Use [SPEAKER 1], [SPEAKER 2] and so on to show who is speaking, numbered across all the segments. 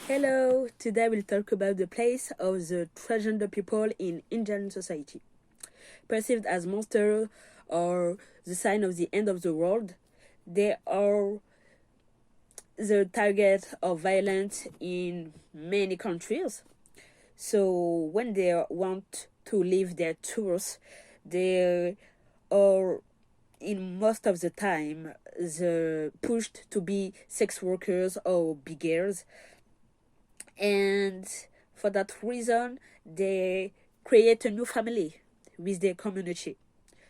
[SPEAKER 1] Hello, today we'll talk about the place of the transgender people in Indian society. Perceived as monsters or the sign of the end of the world, they are the target of violence in many countries. So when they want to live their truth, they are in most of the time the pushed to be sex workers or beggars, and for that reason they create a new family with their community.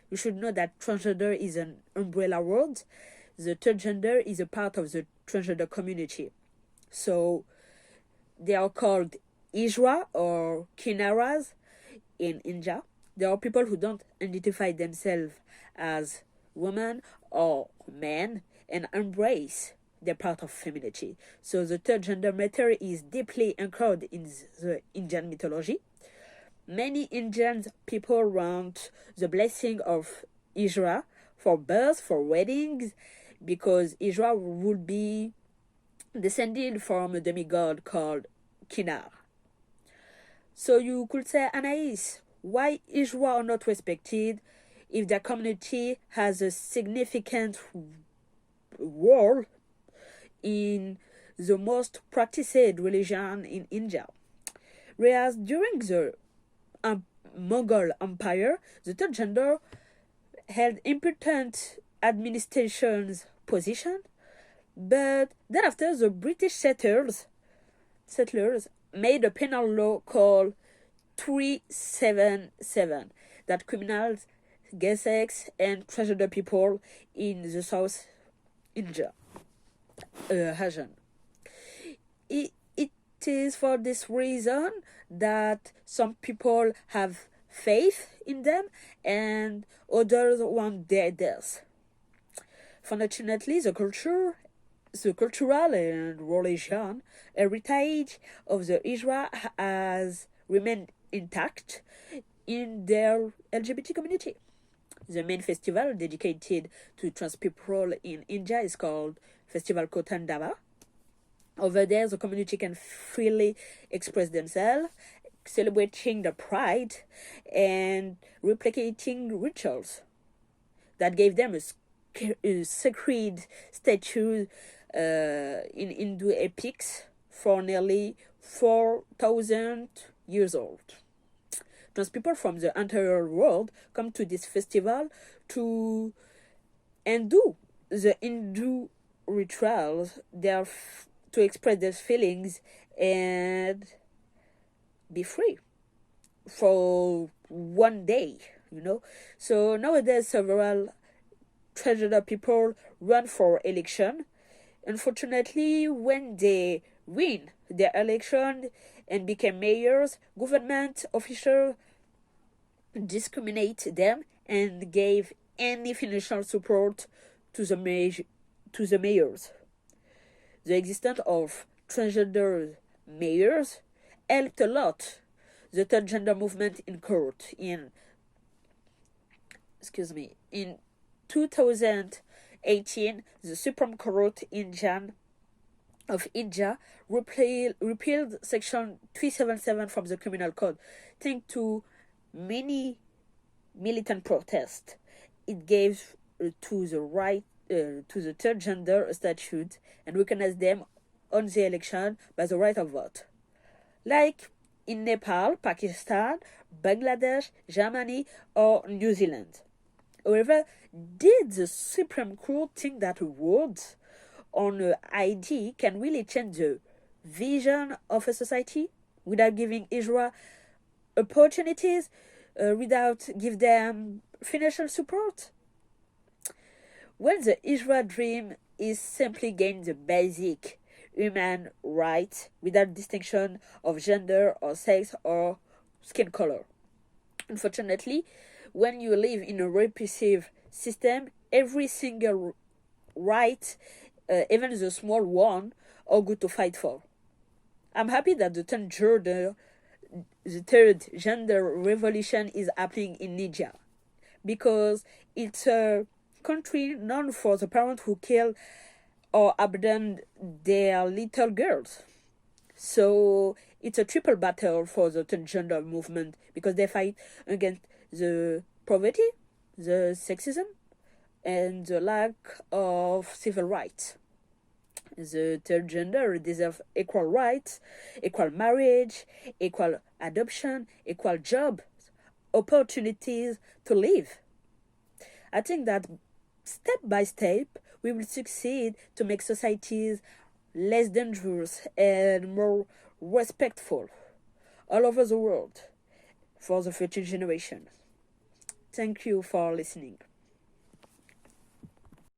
[SPEAKER 1] You should know that transgender is an umbrella word. The third gender is a part of the transgender community, so they are called Ijra or Kinnaras in India. There are people who don't identify themselves as women or men and embrace their part of femininity. So the third gender matter is deeply anchored in the Indian mythology. Many Indian people want the blessing of Ijra for birth, for weddings, because Ijra would be descended from a demigod called Kinnar. So you could say, Anais, why Ijra are not respected if their community has a significant role in the most practiced religion in India? Whereas during the Mughal Empire, the third gender held important administration's position, but then after the British settlers made a penal law called 377 that criminalized gay sex and transgender people in the South India region. It is for this reason that some people have faith in them and others want their death. Fortunately, the cultural and religion heritage of the Ijra has remained intact in their LGBT community. The main festival dedicated to trans people in India is called Festival Kotandava. Over there, the community can freely express themselves, celebrating the pride and replicating rituals that gave them a sacred statue in Hindu epics for nearly 4,000 years old. Trans people from the entire world come to this festival to undo the Hindu rituals, to express their feelings and be free for one day, So nowadays, several transgender people run for election. Unfortunately, when they win their election and become mayors, government officials discriminate them and gave any financial support to the mayors. The existence of transgender mayors helped a lot the third gender movement in court. In 2018, the Supreme Court of India repealed Section 377 from the Criminal Code, thanks to many militant protests. It gave to the third gender a statute and recognized them on the election by the right of vote. Like in Nepal, Pakistan, Bangladesh, Germany, or New Zealand. However, did the Supreme Court think that words on an ID can really change the vision of a society without giving Israel opportunities, without give them financial support? When the Israel dream is simply gain the basic human rights without distinction of gender or sex or skin color. Unfortunately, when you live in a repressive system, every single right, even the small one, are good to fight for. I'm happy that the third gender revolution is happening in India, because it's a country known for the parents who kill or abandon their little girls. So it's a triple battle for the transgender movement because they fight against the poverty, the sexism, and the lack of civil rights. The third gender deserve equal rights, equal marriage, equal adoption, equal job, opportunities to live. I think that step by step we will succeed to make societies less dangerous and more respectful all over the world for the future generation. Thank you for listening.